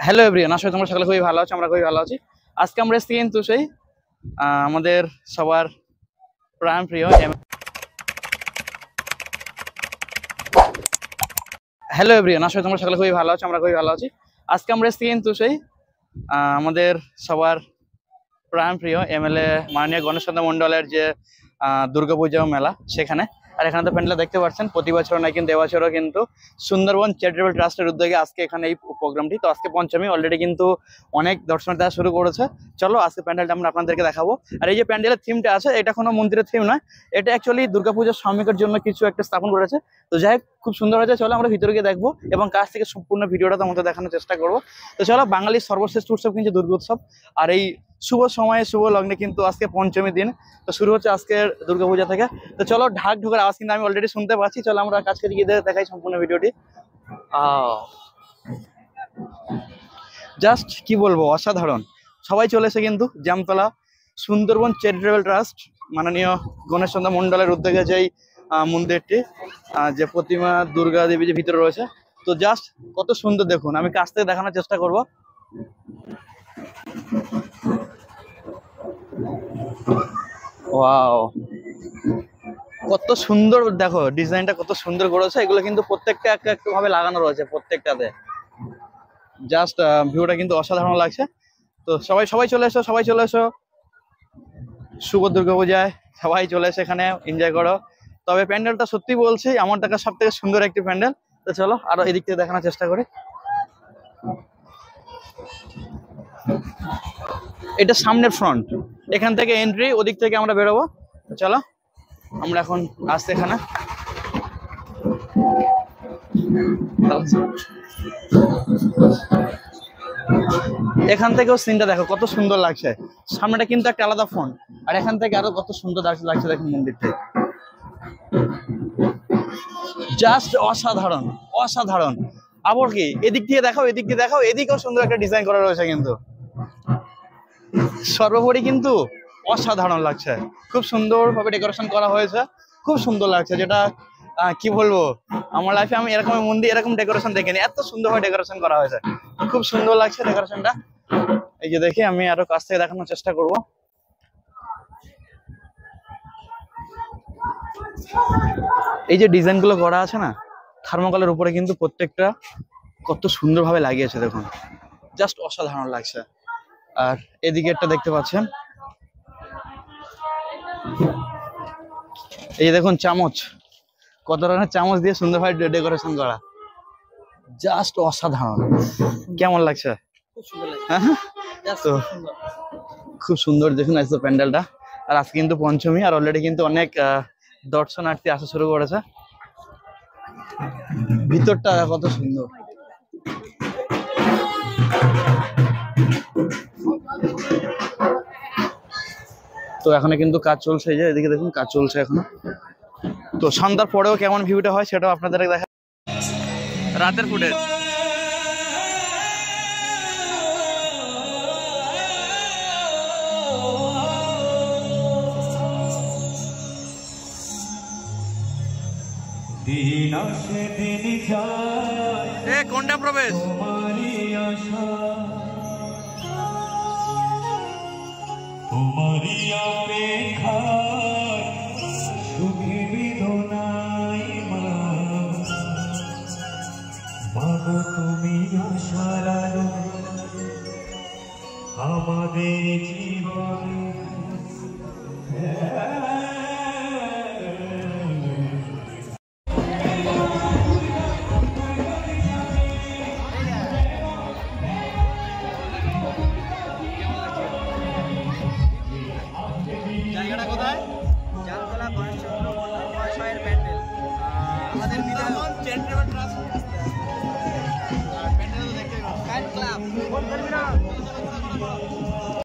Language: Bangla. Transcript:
হ্যালো এভরিওয়ান, আশা করি তোমরা সকলে খুবই ভালো আছো। আমরা খুবই ভালো আছি। আজকে আমরা এসেছি কিন্তু সেই আমাদের সবার প্রাণ প্রিয় হ্যালো এভরিওয়ান, আশা করি তোমরা সকলে খুবই ভালো আছো। আমরা খুবই ভালো আছি। আজকে আমরা এসেছি কিন্তু সেই আমাদের সবার প্রাণ প্রিয় এমএলএ মাননীয় গণেশ চন্দ্র মণ্ডলের যে দুর্গাপূজা মেলা, সেখানে। আর এখানে তো প্যান্ডেল দেখতে পাচ্ছেন, প্রতি বছর নয় কিন্তু এবছরও কিন্তু সুন্দরবন চ্যারিটেবল ট্রাস্টের উদ্যোগে আজকে এখানে এই প্রোগ্রামটি। তো আজকে পঞ্চমী, অলরেডি কিন্তু অনেক দর্শনার্থীরা শুরু করেছে। চলো আজকে প্যান্ডেলটা আমরা আপনাদেরকে দেখাবো। আর এই যে প্যান্ডেলের থিমটা আছে, এটা কোনো মন্দিরের থিম নয়, এটা অ্যাকচুয়ালি দুর্গাপূজার শ্রমিকের জন্য কিছু একটা স্থাপন করেছে। তো যাই হোক, খুব সুন্দর হয়েছে। চলো আমরা ভিতরে গিয়ে দেখবো এবং কাছ থেকে সম্পূর্ণ ভিডিওটা তোমাদের দেখানোর চেষ্টা করবো। তো চলো, বাঙালির সর্বশ্রেষ্ঠ উৎসব কিন্তু দুর্গোৎসব। আর এই শুভ সময়ে শুভ লগ্নে কিন্তু আজকে পঞ্চমী দিন, তো শুরু হচ্ছে আজকের দুর্গাপূজা থেকে। তো চলো, ঢাক ঢোকার আওয়াজ কিন্তু আমি অলরেডি শুনতে পাচ্ছি। চলো আমরা কাছকে গিয়ে দেখাই সম্পূর্ণ ভিডিওটি। জাস্ট কি বলবো, অসাধারণ। সবাই চলে এসে কিন্তু জামতলা সুন্দরবন চ্যারিটেবল ট্রাস্ট মাননীয় গণেশ চন্দ্র মণ্ডলের উদ্যোগে যেই মন্দিরটি, যে প্রতিমা দুর্গা দেবী যে ভিতরে রয়েছে, তো জাস্ট কত সুন্দর দেখুন। আমি কাছ থেকে দেখানোর চেষ্টা করব। ওয়াও, কত সুন্দর দেখো, ডিজাইনটা কত সুন্দর করেছে। এগুলো কিন্তু প্রত্যেকটা একটু ভাবে লাগানো রয়েছে প্রত্যেকটাতে। জাস্ট ভিউটা কিন্তু অসাধারণ লাগছে। তো সবাই চলে এসো, সবাই চলে এসো শুভ দুর্গাপূজায়। সবাই চলে এসে এখানে এনজয় করো। তবে প্যান্ডেলটা সত্যি বলছি আমার দেখা সব থেকে সুন্দর একটি প্যান্ডেল। তো চলো আরো এদিক থেকে দেখানোর চেষ্টা করি। এটা সামনের ফ্রন্ট, এখান থেকে এন্ট্রি, ওদিক থেকে আমরা বেরোবো। চলো আমরা এখন আসছি এখানে। এখান থেকেও সিনটা দেখো কত সুন্দর লাগছে। সামনেটা কিন্তু একটা আলাদা ফ্রন্ট, আর এখান থেকে আরো কত সুন্দর লাগছে দেখুন মন্দিরটা। জাস্ট অসাধারণ অসাধারণ। আবার কি এদিক দিয়ে দেখাও, এদিক দিয়ে দেখাও, এদিকেও সুন্দর একটা ডিজাইন করা রয়েছে। কিন্তু সর্বোপরি কিন্তু অসাধারণ লাগছে। খুব সুন্দর ভাবে ডেকোরেশন করা হয়েছে, খুব সুন্দর লাগছে। যেটা কি বলবো, আমার লাইফে আমি এরকম মন্দির এরকম ডেকোরেশন দেখিনি, এত সুন্দরভাবে ডেকোরেশন করা হয়েছে। খুব সুন্দর লাগছে ডেকোরেশনটা। এই যে দেখি, আমি আরো কাছ থেকে দেখানোর চেষ্টা করব। এই যে ডিজাইন গুলো করা আছে না থার্মোকলের উপরে, কিন্তু প্রত্যেকটা কত সুন্দরভাবে লাগিয়েছে দেখুন, জাস্ট অসাধারণ লাগছে। আর এদিকে একটা দেখতে পাচ্ছেন, এই যে দেখুন চামচ, কত ধরনের চামচ দিয়ে সুন্দরভাবে ডেকোরেশন করা, জাস্ট অসাধারণ। কেমন লাগছে? তো খুব সুন্দর দেখুন আজকে প্যান্ডেলটা। আর আজকে কিন্তু পঞ্চমী, আর অলরেডি কিন্তু অনেক দর্শনার্থী আসা শুরু করেছে। ভিতরটা কত সুন্দর। তো এখানে কিন্তু কাজ চলছে, এই যে এদিকে দেখুন কাজ চলছে এখনো। তো সন্ধ্যার পরেও কেমন ভিউটা হয় সেটাও আপনাদের দেখা। রাতের ফুটেজ, কোনটা প্রবেশ? তুমি আশার আলো আমাদের জীবনে। জায়গাটা কোথায়? জামতলা গণেশ চন্দ্র মণ্ডল মহাশয়ের প্যান্ডেল, আমাদের সুন্দরবন চ্যারিটেবল ট্রাস্ট। আর প্যান্ডেল দেখতেই পাচ্ছেন। ক্লাব।